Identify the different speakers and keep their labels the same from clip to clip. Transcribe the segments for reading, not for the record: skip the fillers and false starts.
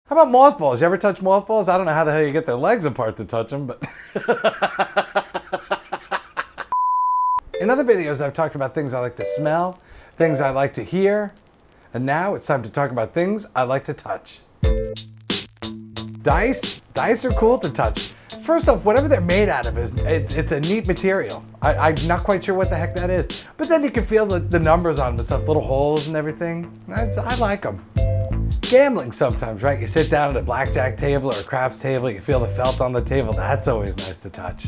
Speaker 1: How about mothballs? You ever touch mothballs? I don't know how the hell you get their legs apart to touch them, but... In other videos, I've talked about things I like to smell, things I like to hear, and now it's time to talk about things I like to touch. Dice are cool to touch. First off, whatever they're made out of, it's a neat material. I'm not quite sure what the heck that is, but then you can feel the numbers on them and stuff, little holes and everything. I like them. Gambling sometimes, right? You sit down at a blackjack table or a craps table, you feel the felt on the table. That's always nice to touch.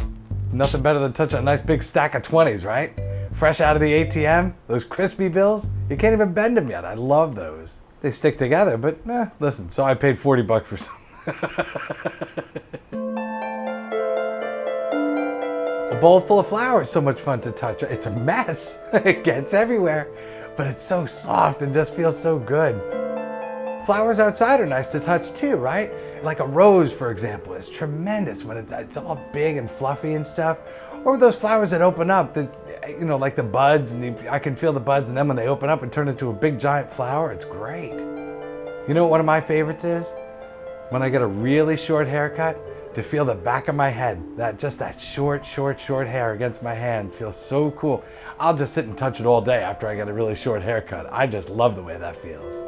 Speaker 1: Nothing better than touching a nice big stack of 20s, right? Fresh out of the ATM, those crispy bills, you can't even bend them yet. I love those. They stick together, but listen, so I paid $40 for some. A bowl full of flour is so much fun to touch. It's a mess. It gets everywhere, but it's so soft and just feels so good. Flowers outside are nice to touch too, right? Like a rose, for example, is tremendous when it's all big and fluffy and stuff. Or those flowers that open up, like the buds, and I can feel the buds, and then when they open up and turn into a big giant flower, it's great. You know what one of my favorites is? When I get a really short haircut, to feel the back of my head, that short hair against my hand feels so cool. I'll just sit and touch it all day after I get a really short haircut. I just love the way that feels.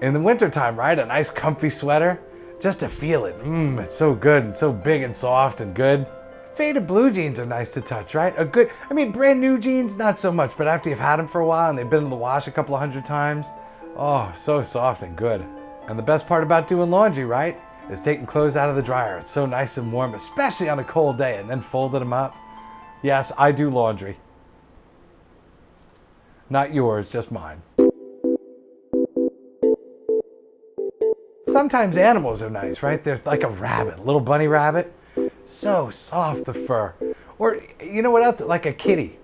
Speaker 1: In the wintertime, right, a nice comfy sweater, just to feel it, it's so good and so big and soft and good. Faded blue jeans are nice to touch, right? Brand new jeans, not so much, but after you've had them for a while and they've been in the wash a couple of hundred times, oh, so soft and good. And the best part about doing laundry, right, is taking clothes out of the dryer. It's so nice and warm, especially on a cold day, and then folding them up. Yes, I do laundry. Not yours, just mine. Sometimes animals are nice, right? There's like a rabbit, a little bunny rabbit. So soft, the fur. Or, you know what else? Like a kitty,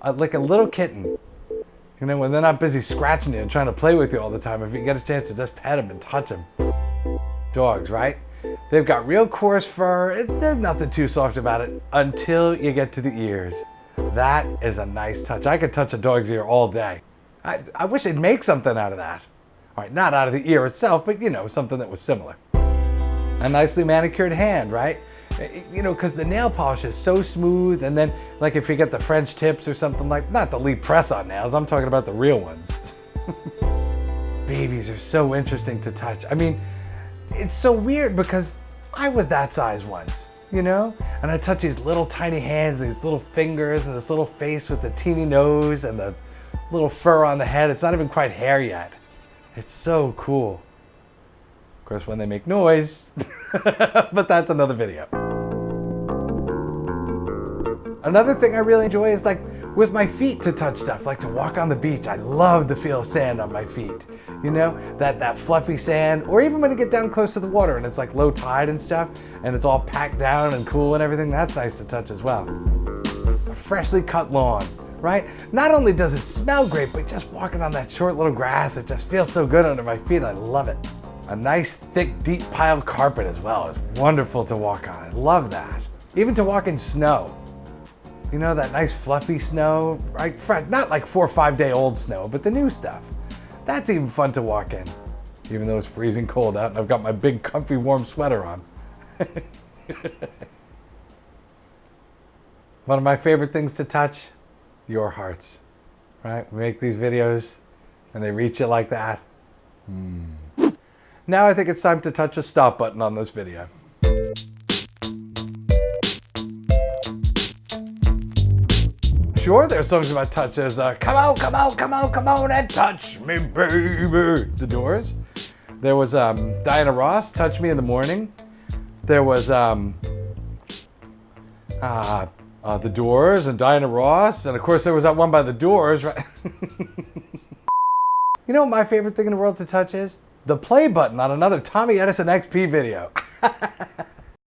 Speaker 1: like a little kitten. You know, when they're not busy scratching you and trying to play with you all the time, if you get a chance to just pet them and touch them. Dogs, right? They've got real coarse fur. There's nothing too soft about it until you get to the ears. That is a nice touch. I could touch a dog's ear all day. I wish they'd make something out of that. All right, not out of the ear itself, but something that was similar. A nicely manicured hand, right? Because the nail polish is so smooth, and then like if you get the French tips or something not the Lee press-on nails, I'm talking about the real ones. Babies are so interesting to touch. It's so weird because I was that size once, and I touch these little tiny hands, these little fingers, and this little face with the teeny nose and the little fur on the head. It's not even quite hair yet. It's so cool. Of course, when they make noise, but that's another video. Another thing I really enjoy is with my feet to touch stuff, like to walk on the beach. I love the feel of sand on my feet. That fluffy sand, or even when you get down close to the water and it's like low tide and stuff, and it's all packed down and cool and everything, that's nice to touch as well. A freshly cut lawn, right? Not only does it smell great, but just walking on that short little grass, it just feels so good under my feet. I love it. A nice, thick, deep piled carpet as well is wonderful to walk on. I love that. Even to walk in snow. That nice fluffy snow, right? Not like 4 or 5 day old snow, but the new stuff. That's even fun to walk in, even though it's freezing cold out and I've got my big, comfy, warm sweater on. One of my favorite things to touch, your hearts, right? We make these videos and they reach you like that. Now I think it's time to touch a stop button on this video. Sure, there's songs about touch. There's come on and touch me, baby. The Doors. There was Diana Ross, Touch Me in the Morning. There was The Doors and Diana Ross. And of course there was that one by The Doors, right? You know what my favorite thing in the world to touch is? The play button on another Tommy Edison XP video.